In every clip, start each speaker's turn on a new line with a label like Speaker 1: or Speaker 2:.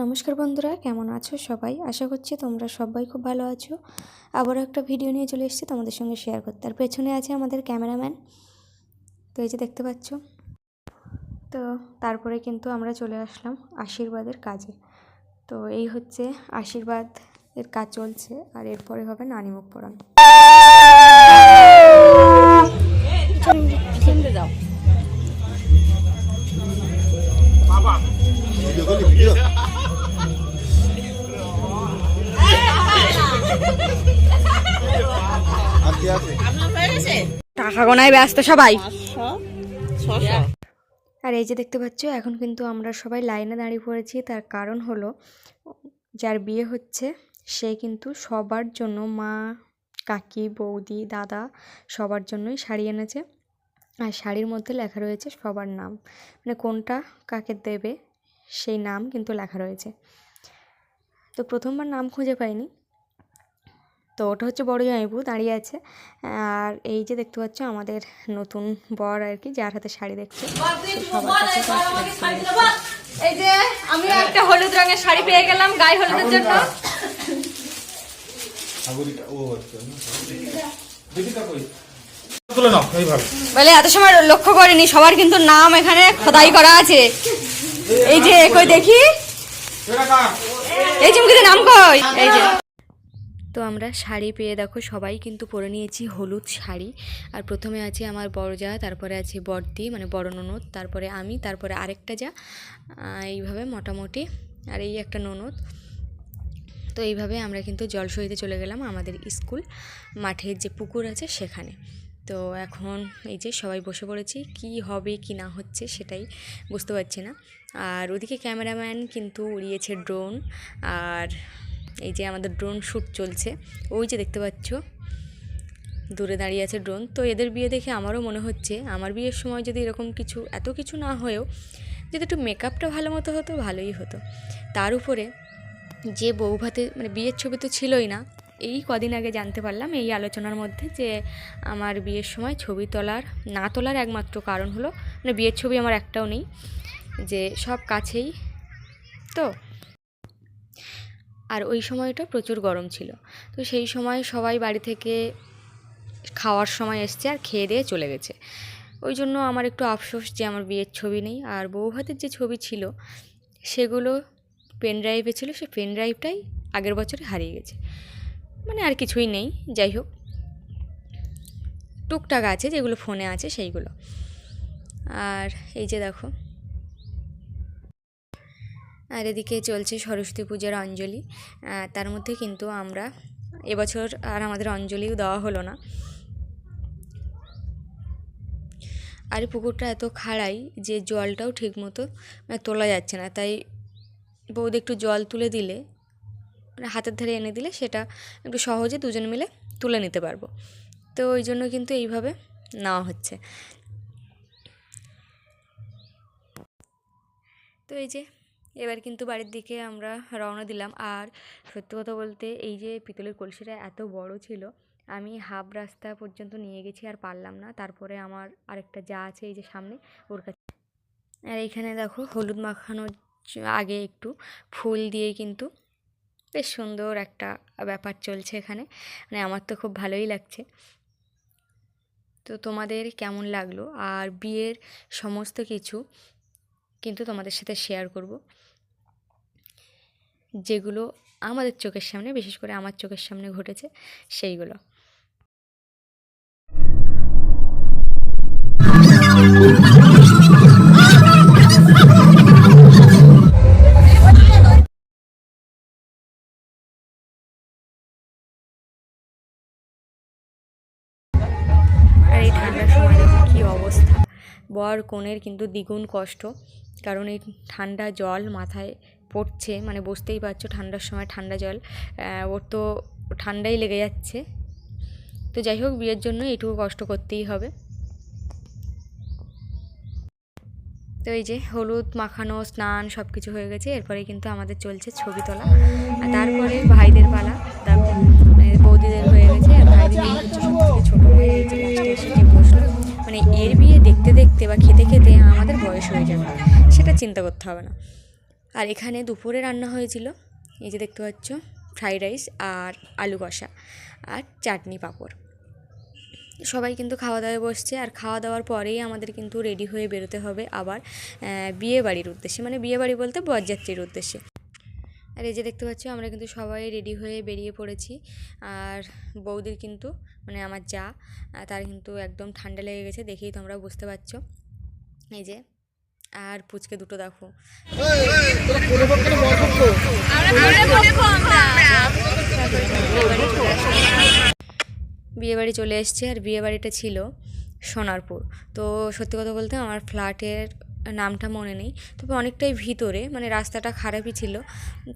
Speaker 1: নমস্কার বন্ধুরা, কেমন আছো সবাই? আশা করছি তোমরা সবাই খুব ভালো আছো। আবারও একটা ভিডিও নিয়ে চলে এসেছি তোমাদের সঙ্গে শেয়ার করতে। আর পেছনে আছে আমাদের ক্যামেরাম্যান, তো এই যে দেখতে পাচ্ছ। তো তারপরে কিন্তু আমরা চলে আসলাম আশীর্বাদের কাজে। তো এই হচ্ছে আশীর্বাদের কাজ চলছে, আর এরপরে হবে নানিমুখ পড়ানো।
Speaker 2: টাকা গোনায় ব্যস্ত সবাই।
Speaker 1: আর এই যে দেখতে পাচ্ছ, এখন কিন্তু আমরা সবাই লাইনে দাঁড়িয়ে পড়েছি। তার কারণ হলো, যার বিয়ে হচ্ছে সে কিন্তু সবার জন্য, মা, কাকি, বৌদি, দাদা, সবার জন্যই শাড়ি এনেছে। আর শাড়ির মধ্যে লেখা রয়েছে সবার নাম, মানে কোনটা কাকে দেবে সেই নাম কিন্তু লেখা রয়েছে। তো প্রথমবার নাম খুঁজে পাইনি, তো ওটা হচ্ছে বড় জামাইবু দাঁড়িয়ে আছে। আর এই যে দেখতে পাচ্ছ আমাদের নতুন বর আর কি, যার হাতে শাড়ি দেখছো।
Speaker 2: এই যে আমি একটা হলুদ রঙের শাড়ি পেয়ে গেলাম গায়ে হলুদের জন্য। বলে এত সময় লক্ষ্য করিনি, সবার কিন্তু নাম এখানে খোদাই করা আছে। এই যে কই দেখি, এই চুমকিতে নাম কই, এই যে।
Speaker 1: তো আমরা শাড়ি পেয়ে দেখো সবাই কিন্তু পরে নিয়েছি হলুদ শাড়ি। আর প্রথমে আছে আমার বড় যা, তারপরে আছে বড়দি মানে বড় ননদ, তারপরে আমি, তারপরে আরেকটা যা, এইভাবে মোটামুটি, আর এই একটা ননদ। তো এইভাবে আমরা কিন্তু জলসইতে চলে গেলাম আমাদের স্কুল মাঠের যে পুকুর আছে সেখানে। তো এখন এই যে সবাই বসে পড়েছি, কি হবে কি না হচ্ছে সেটাই বুঝতে পারছি না। আর ওদিকে ক্যামেরাম্যান কিন্তু উড়িয়েছে ড্রোন, আর এই যে আমাদের ড্রোন শ্যুট চলছে, ওই যে দেখতে পাচ্ছ দূরে দাঁড়িয়ে আছে ড্রোন। তো এদের বিয়ে দেখে আমারও মনে হচ্ছে আমার বিয়ের সময় যদি এরকম কিছু, এত কিছু না হয়েও যদি একটু মেকআপটা ভালো মতো হতো ভালোই হতো। তার উপরে যে বউ ভাতে মানে বিয়ের ছবি তো ছিলই না, এই কদিন আগে জানতে পারলাম এই আলোচনার মধ্যে যে আমার বিয়ের সময় ছবি না তোলার একমাত্র কারণ হলো, মানে বিয়ের ছবি আমার একটাও নেই, যে সব কাছেই তো। আর ওই সময়টা প্রচুর গরম ছিল, তো সেই সময় সবাই বাড়ি থেকে খাওয়ার সময় এসছে আর খেয়ে দিয়ে চলে গেছে। ওই জন্য আমার একটু আফসোস যে আমার বিয়ের ছবি নেই। আর বউ ভাতের যে ছবি ছিল সেগুলো পেন ড্রাইভে ছিল, সেই পেন ড্রাইভটাই আগের বছরে হারিয়ে গেছে, মানে আর কিছুই নেই। যাই হোক, টুকটাক আছে যেগুলো ফোনে আছে সেইগুলো। আর এই যে দেখো, আর এদিকে চলছে সরস্বতী পূজার অঞ্জলি। তার মধ্যে কিন্তু আমরা এবছর আর আমাদের অঞ্জলিও দেওয়া হলো না। আর পুকুরটা এত খাড়াই যে জলটাও ঠিক মতো তোলা যাচ্ছে না, তাই বৌদি একটু জল তুলে দিলে, মানে হাতের ধারে এনে দিলে সেটা একটু সহজে দুজন মিলে তুলে নিতে পারবো। তো ওই জন্য কিন্তু এইভাবে নেওয়া হচ্ছে। তো এই যে এবার কিন্তু বাড়ির দিকে আমরা রওনা দিলাম। আর সত্যি কথা বলতে এই যে পিতলের কলসিটা এত বড় ছিল, আমি হাফ রাস্তা পর্যন্ত নিয়ে গেছি আর পারলাম না। তারপরে আমার আরেকটা যা আছে এই যে সামনে, ওর কাছে। আর এইখানে দেখো হলুদ মাখানোর আগে একটু ফুল দিয়ে কিন্তু বেশ সুন্দর একটা ব্যাপার চলছে এখানে, মানে আমার তো খুব ভালোই লাগছে। তো তোমাদের কেমন লাগলো? আর বিয়ের সমস্ত কিছু কিন্তু তোমাদের সাথে শেয়ার করব, যেগুলো আমাদের চোখের সামনে, বিশেষ করে আমার চোখের সামনে ঘটেছে সেইগুলো। আর এই ঠান্ডার সময় দেখো কী অবস্থা, বর কনের কিন্তু দ্বিগুণ কষ্ট, কারণ এই ঠান্ডা জল মাথায় পড়ছে, মানে বুঝতেই পারছো ঠান্ডার সময় ঠান্ডা জল, ওর তো ঠান্ডাই লেগে যাচ্ছে। তো যাই হোক, বিয়ের জন্য এইটুকু কষ্ট করতেই হবে। তো এই যে হলুদ মাখানো, স্নান সব কিছু হয়ে গেছে, এরপরে কিন্তু আমাদের চলছে ছবি তোলা। আর তারপরে ভাইদের পালা, তারপর বৌদিদের হয়ে গেছে, আর ভাইদের হচ্ছে সব থেকে ছোটো ভাই, এই যে লাস্টে এসে যে বসলো, মানে এর বিয়ে দেখতে দেখতে বা খেতে খেতে আমাদের বয়স হয়ে যাবে, সেটা চিন্তা করতে হবে না। আর এখানে দুপুরে রান্না হয়েছিল, এই যে দেখতে পাচ্ছ, ফ্রাইড রাইস আর আলু কষা আর চাটনি পাঁপড়। সবাই কিন্তু খাওয়া দাওয়ায় বসছে, আর খাওয়া দাওয়ার পরেই আমাদের কিন্তু রেডি হয়ে বেরোতে হবে আবার বিয়ে বাড়ির উদ্দেশ্যে, মানে বিয়ে বাড়ি বলতে বরযাত্রীর উদ্দেশ্যে। আর এই যে দেখতে পাচ্ছ আমরা কিন্তু সবাই রেডি হয়ে বেরিয়ে পড়েছি। আর বৌদির কিন্তু মানে আমার যা, তার কিন্তু একদম ঠান্ডা লেগে গেছে, দেখেই তোমরা বুঝতে পারছো। এই যে, আর পুচকে দুটো দেখো। বিয়েবাড়ি চলে এসছে, আর বিয়েবাড়িটা ছিল সোনারপুর। তো সত্যি কথা বলতে আমার ফ্ল্যাটের নামটা মনে নেই, তবে অনেকটাই ভিতরে, মানে রাস্তাটা খারাপই ছিল।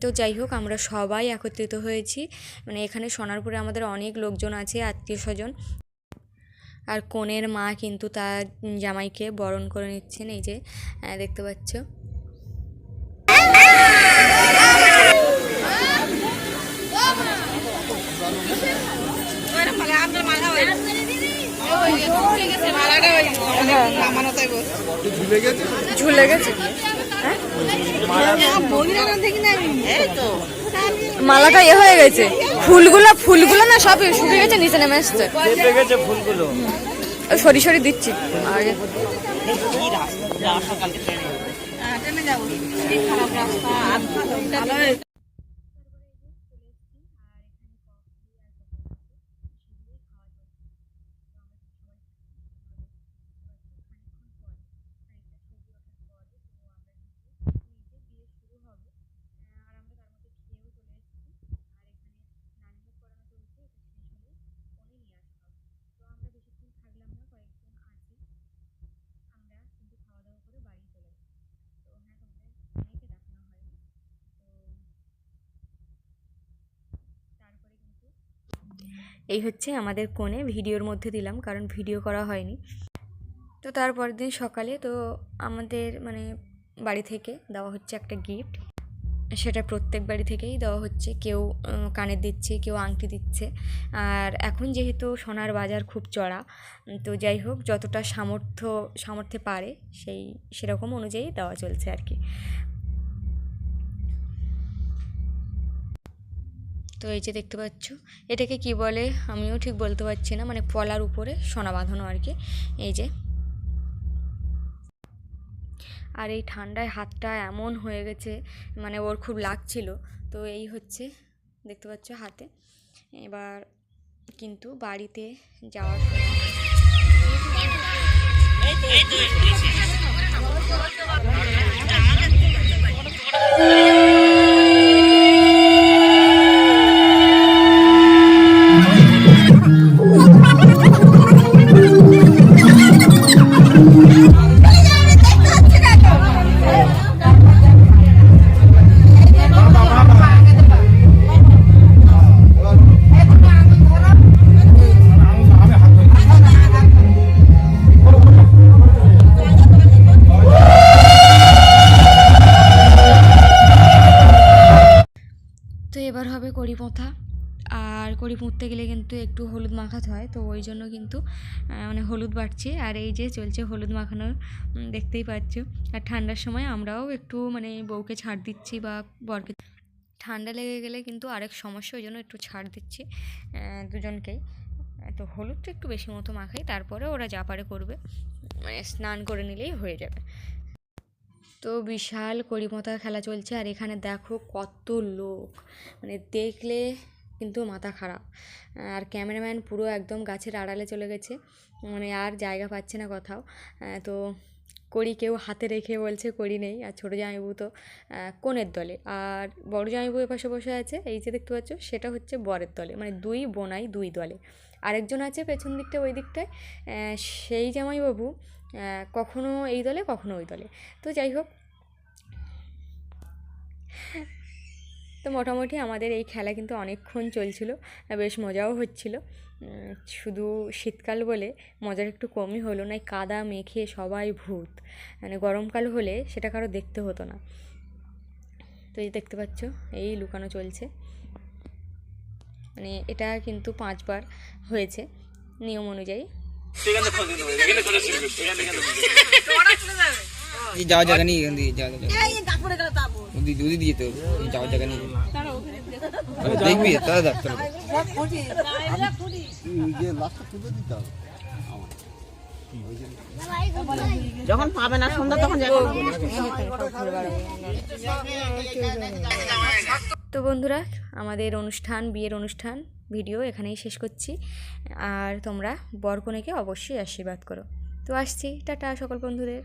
Speaker 1: তো যাই হোক, আমরা সবাই একত্রিত হয়েছি, মানে এখানে সোনারপুরে আমাদের অনেক লোকজন আছে, আত্মীয় স্বজন। আর কনের মা কিন্তু তার জামাইকে বরণ করে নিচ্ছেন, এই যে দেখতে পাচ্ছ। ঝুলে গেছে মালাটা এ হয়ে গেছে, ফুলগুলো না সব শুকে গেছে, নিচে নেমে এসছে ফুলগুলো। সরি সরি দিচ্ছি আগে। এই হচ্ছে আমাদের কোণে, ভিডিওর মধ্যে দিলাম কারণ ভিডিও করা হয়নি। তো তারপরের দিন সকালে তো আমাদের মানে বাড়ি থেকে দেওয়া হচ্ছে একটা গিফট, সেটা প্রত্যেক বাড়ি থেকেই দেওয়া হচ্ছে, কেউ কানের দিচ্ছে, কেউ আংটি দিচ্ছে। আর এখন যেহেতু সোনার বাজার খুব চড়া, তো যাই হোক যতটা সামর্থ্যে পারে সেরকম অনুযায়ী দেওয়া চলছে আর কি। তো এই যে দেখতে পাচ্ছ, এটাকে কি বলে আমিও ঠিক বলতে পারছি না, মানে পলার উপরে সোনা বাঁধানো আর কি, এই যে। আর এই ঠান্ডায় হাতটা এমন হয়ে গেছে, মানে ওর খুব লাগছিল। তো এই হচ্ছে দেখতে পাচ্ছ হাতে। এবার কিন্তু বাড়িতে যাওয়ার এবার হবে কড়ি পোঁথা। আর কড়ি পুঁততে গেলে কিন্তু একটু হলুদ মাখাতে হয়, তো ওই জন্য কিন্তু মানে হলুদ বাটছি। আর এই যে চলছে হলুদ মাখানোর, দেখতেই পাচ্ছ। আর ঠান্ডার সময় আমরাও একটু মানে বউকে ছাড় দিচ্ছি বা বরকে। ঠান্ডা লেগে গেলে কিন্তু আরেক সমস্যা, ওই জন্য একটু ছাড় দিচ্ছি দুজনকেই। তো হলুদটা একটু বেশি মতো মাখাই, তারপরে ওরা যা পারে করবে, মানে স্নান করে নিলেই হয়ে যাবে। তো বিশাল কড়িমোতা খেলা চলছে, আর এখানে দেখো কত লোক, মানে দেখলে কিন্তু মাথা খারাপ। আর ক্যামেরাম্যান পুরো একদম গাছের আড়ালে চলে গেছে, মানে আর জায়গা পাচ্ছে না কোথাও। তো কড়ি কেউ হাতে রেখে বলছে কড়ি নেই। আর ছোটো জামাইবু তো কনের দলে, আর বড় জামাইবু এপাশে বসে আছে, এই যে দেখতে পাচ্ছ, সেটা হচ্ছে বরের দলে, মানে দুই বোনাই দুই দলে। আরেকজন আছে পেছন দিকটা ওই দিকটায়, সেই জামাইবাবু কখনো এই দলে কখনো ওই দলে। তো যাই হোক, তো মোটামুটি আমাদের এই খেলা কিন্তু অনেকক্ষণ চলছিল, বেশ মজাও হচ্ছিল। শুধু শীতকাল বলে মজার একটু কমই হলো, না কাদা মেখে সবাই ভূত, মানে গরমকাল হলে সেটা কারো দেখতে হতো না। তো এই দেখতে পাচ্ছ, এই লুকানো চলছে, মানে এটা কিন্তু 5 বার হয়েছে নিয়ম অনুযায়ী।
Speaker 3: এই যাওয়ার জায়গা নেই, এখান দিয়ে যাওয়ার জায়গা ওদি দিয়ে তো এই যাওয়ার জায়গা নেই। দেখবি তারা দেখ তোরা
Speaker 4: যখন পাবে না সন্ধ্যা তখন যাবে।
Speaker 1: তো বন্ধুরা, আমাদের অনুষ্ঠান, বিয়ের অনুষ্ঠান ভিডিও এখানেই শেষ করছি। আর তোমরা বর কনেকে অবশ্যই আশীর্বাদ করো। তো আসছি, টাটা সকল বন্ধুদের।